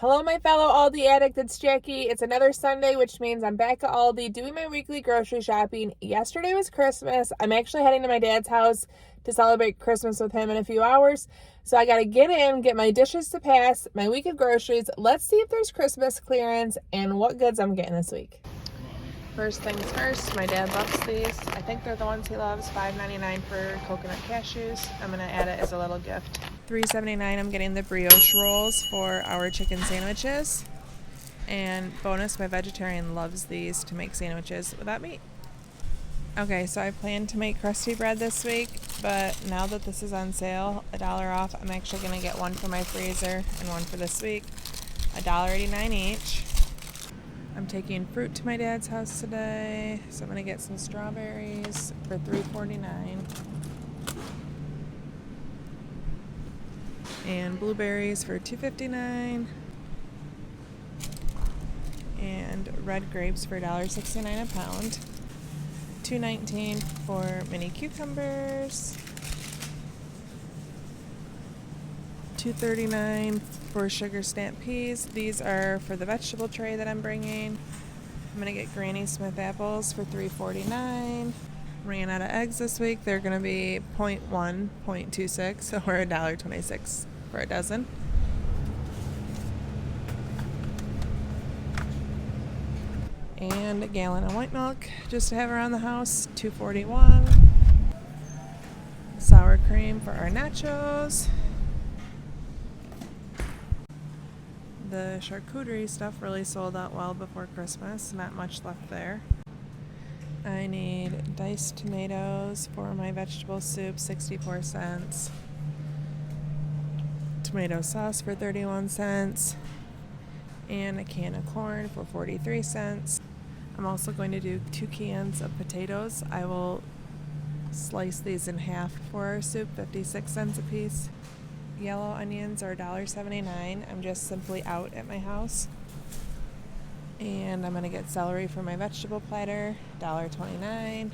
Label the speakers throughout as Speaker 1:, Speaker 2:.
Speaker 1: Hello, my fellow Aldi addict. It's Jackie. It's another Sunday, which means I'm back at Aldi doing my weekly grocery shopping. Yesterday was Christmas. I'm actually heading to my dad's house to celebrate Christmas with him in a few hours. So I got to get in, get my dishes to pass, my week of groceries. Let's see if there's Christmas clearance and what goods I'm getting this week. First things first, my dad loves these. I think they're the ones he loves. $5.99 for coconut cashews. I'm going to add it as a little gift. $3.79, I'm getting the brioche rolls for our chicken sandwiches. And bonus, my vegetarian loves these to make sandwiches without meat. Okay, so I plan to make crusty bread this week, but now that this is on sale, $1 off, I'm actually going to get one for my freezer and one for this week. $1.89 each. I'm taking fruit to my dad's house today, so I'm going to get some strawberries for $3.49 and blueberries for $2.59 and red grapes for $1.69 a pound, $2.19 for mini cucumbers, $2.39 for sugar snap peas. These are for the vegetable tray that I'm bringing. I'm going to get Granny Smith apples for $3.49. Ran out of eggs this week. They're going to be 0.1, 0.26, or $1.26 for a dozen. And a gallon of white milk just to have around the house, $2.41. Sour cream for our nachos. The charcuterie stuff really sold out well before Christmas. Not much left there. I need diced tomatoes for my vegetable soup, 64 cents. Tomato sauce for 31 cents. And a can of corn for 43 cents. I'm also going to do 2 cans of potatoes. I will slice these in half for our soup, 56 cents a piece. Yellow onions are $1.79. I'm just simply out at my house. And I'm going to get celery for my vegetable platter, $1.29.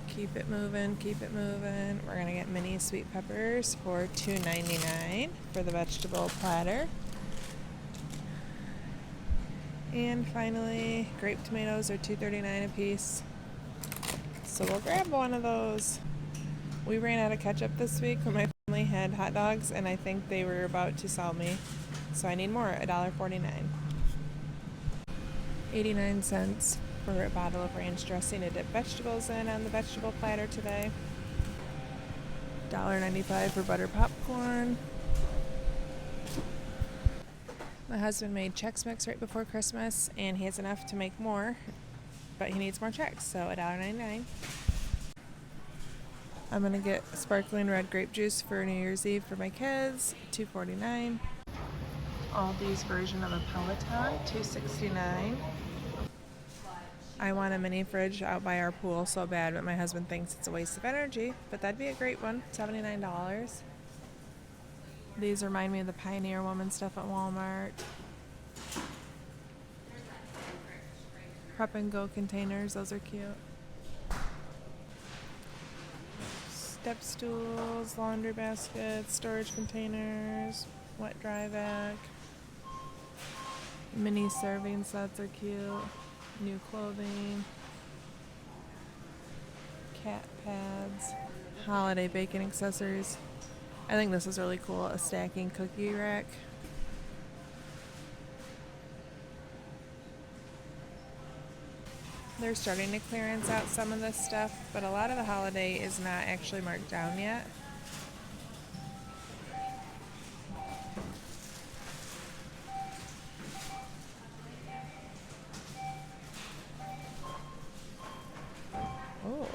Speaker 1: Keep it moving, keep it moving. We're going to get mini sweet peppers for $2.99 for the vegetable platter. And finally, grape tomatoes are $2.39 a piece. So we'll grab one of those. We ran out of ketchup this week when my family had hot dogs, and I think they were about to sell me. So I need more, $1.49. 89 cents for a bottle of ranch dressing to dip vegetables in on the vegetable platter today. $1.95 for butter popcorn. My husband made Chex Mix right before Christmas, and he has enough to make more, but he needs more Chex, so $1.99. I'm going to get sparkling red grape juice for New Year's Eve for my kids, $2.49. Aldi's version of a Peloton, $2.69. I want a mini fridge out by our pool so bad, but my husband thinks it's a waste of energy, but that'd be a great one, $79. These remind me of the Pioneer Woman stuff at Walmart. Prep and Go containers, those are cute. Step stools, laundry baskets, storage containers, wet dry vac. Mini serving sets are cute. New clothing. Cat pads. Holiday baking accessories. I think this is really cool, a stacking cookie rack. They're starting to clearance out some of this stuff, but a lot of the holiday is not actually marked down yet. Oh,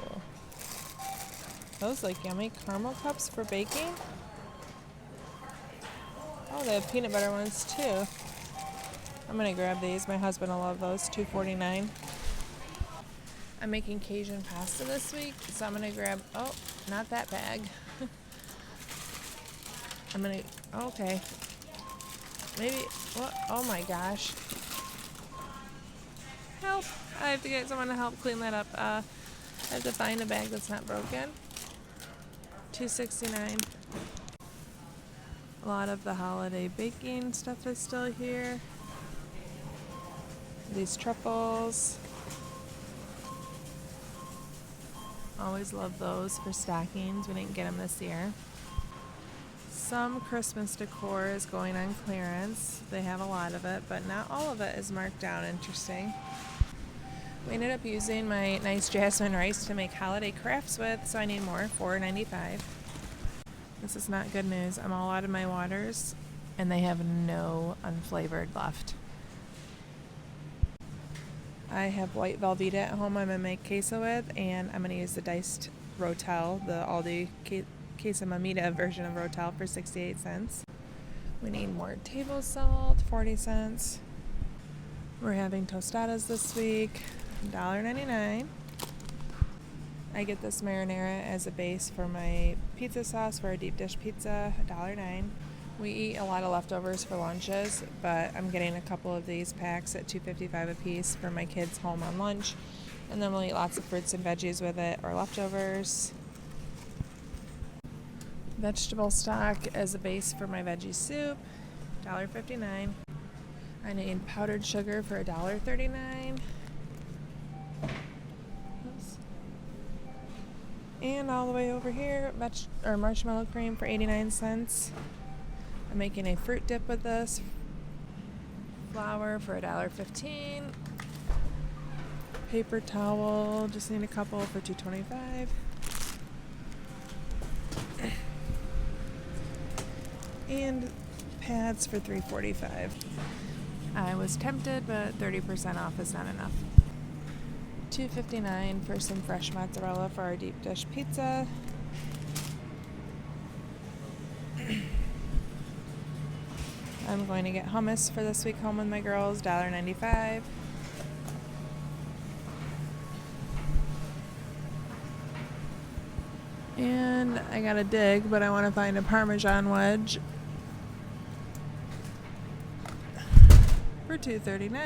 Speaker 1: those like yummy caramel cups for baking. Oh, they have peanut butter ones too. I'm gonna grab these. My husband will love those, $2.49. I'm making Cajun pasta this week, so I'm gonna grab, oh, not that bag. Okay. Maybe, what? Oh my gosh. Help! I have to get someone to help clean that up. I have to find a bag that's not broken. $2.69. A lot of the holiday baking stuff is still here. These truffles. Always love those for stockings. We didn't get them this year. Some Christmas decor is going on clearance. They have a lot of it, but not all of it is marked down. Interesting. We ended up using my nice jasmine rice to make holiday crafts with, so I need more, $4.95. This is not good news. I'm all out of my waters, and they have no unflavored left. I have white Velveeta at home I'm going to make queso with, and I'm going to use the diced Rotel, the Aldi Queso Mamita version of Rotel for 68 cents. We need more table salt, 40 cents. We're having tostadas this week, $1.99. I get this marinara as a base for my pizza sauce for a deep dish pizza, $1.09. We eat a lot of leftovers for lunches, but I'm getting a couple of these packs at $2.55 a piece for my kids home on lunch. And then we'll eat lots of fruits and veggies with it or leftovers. Vegetable stock as a base for my veggie soup, $1.59. I need powdered sugar for $1.39. And all the way over here, marshmallow cream for 89 cents. I'm making a fruit dip with this. Flour for $1.15. Paper towel, just need a couple for $2.25. And pads for $3.45. I was tempted, but 30% off is not enough. $2.59 for some fresh mozzarella for our deep dish pizza. I'm going to get hummus for this week home with my girls, $1.95. And I gotta dig, but I want to find a Parmesan wedge for $2.39,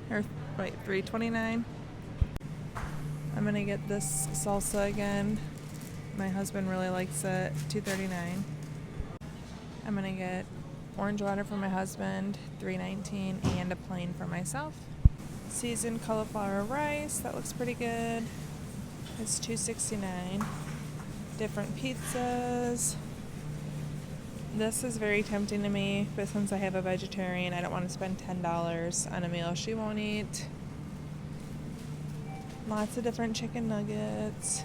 Speaker 1: or wait, $3.29. I'm gonna get this salsa again. My husband really likes it, $2.39. I'm gonna get orange water for my husband, $3.19, and a plain for myself. Seasoned cauliflower rice, that looks pretty good. It's $2.69. Different pizzas. This is very tempting to me, but since I have a vegetarian, I don't want to spend $10 on a meal she won't eat. Lots of different chicken nuggets.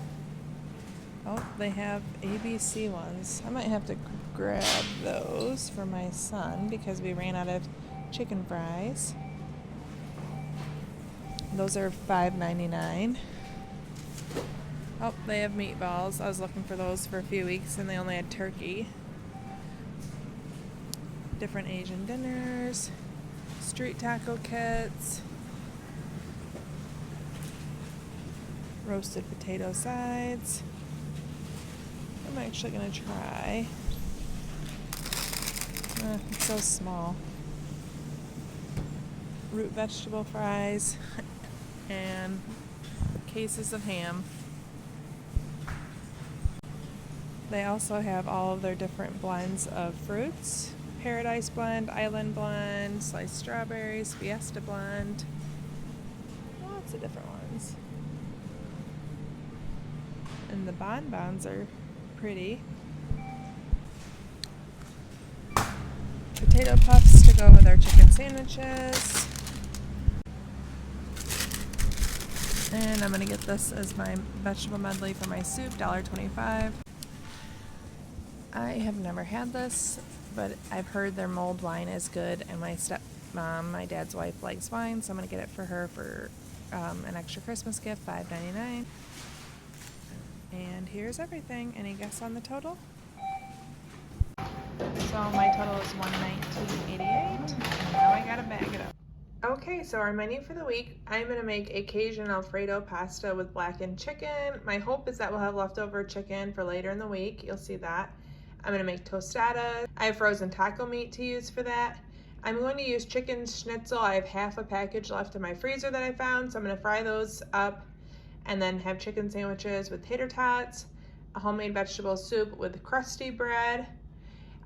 Speaker 1: Oh, they have ABC ones. I might have to grab those for my son because we ran out of chicken fries. Those are $5.99. Oh, they have meatballs. I was looking for those for a few weeks and they only had turkey. Different Asian dinners. Street taco kits. Roasted potato sides. I'm actually going to try. It's so small. Root vegetable fries and cases of ham. They also have all of their different blends of fruits. Paradise blend, island blend, sliced strawberries, fiesta blend. Lots of different ones. And the bonbons are pretty. Potato puffs to go with our chicken sandwiches. And I'm going to get this as my vegetable medley for my soup, $1.25. I have never had this, but I've heard their mulled wine is good, and my stepmom, my dad's wife, likes wine, so I'm going to get it for her for an extra Christmas gift, $5.99. And here's everything. Any guess on the total? So my total is $119.88. And now I gotta bag it up. Okay, so our menu for the week, I'm going to make a Cajun Alfredo pasta with blackened chicken. My hope is that we'll have leftover chicken for later in the week. You'll see that. I'm going to make tostadas. I have frozen taco meat to use for that. I'm going to use chicken schnitzel. I have half a package left in my freezer that I found, so I'm going to fry those up and then have chicken sandwiches with tater tots, a homemade vegetable soup with crusty bread.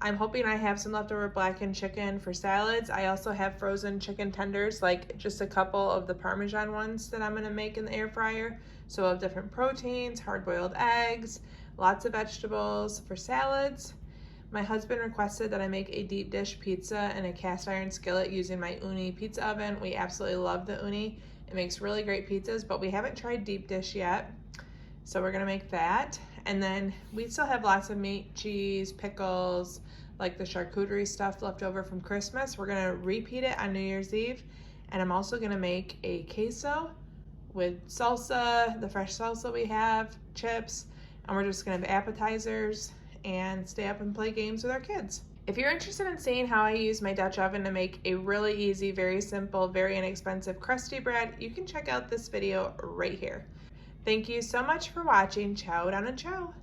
Speaker 1: I'm hoping I have some leftover blackened chicken for salads. I also have frozen chicken tenders, like just a couple of the Parmesan ones that I'm gonna make in the air fryer. So we'll have different proteins, hard-boiled eggs, lots of vegetables for salads. My husband requested that I make a deep dish pizza in a cast iron skillet using my Uni pizza oven. We absolutely love the Uni. It makes really great pizzas, but we haven't tried deep dish yet. So we're gonna make that. And then we still have lots of meat, cheese, pickles, like the charcuterie stuff left over from Christmas. We're gonna repeat it on New Year's Eve. And I'm also gonna make a queso with salsa, the fresh salsa we have, chips, and we're just gonna have appetizers and stay up and play games with our kids. If you're interested in seeing how I use my Dutch oven to make a really easy, very simple, very inexpensive crusty bread, you can check out this video right here. Thank you so much for watching. Ciao down and ciao.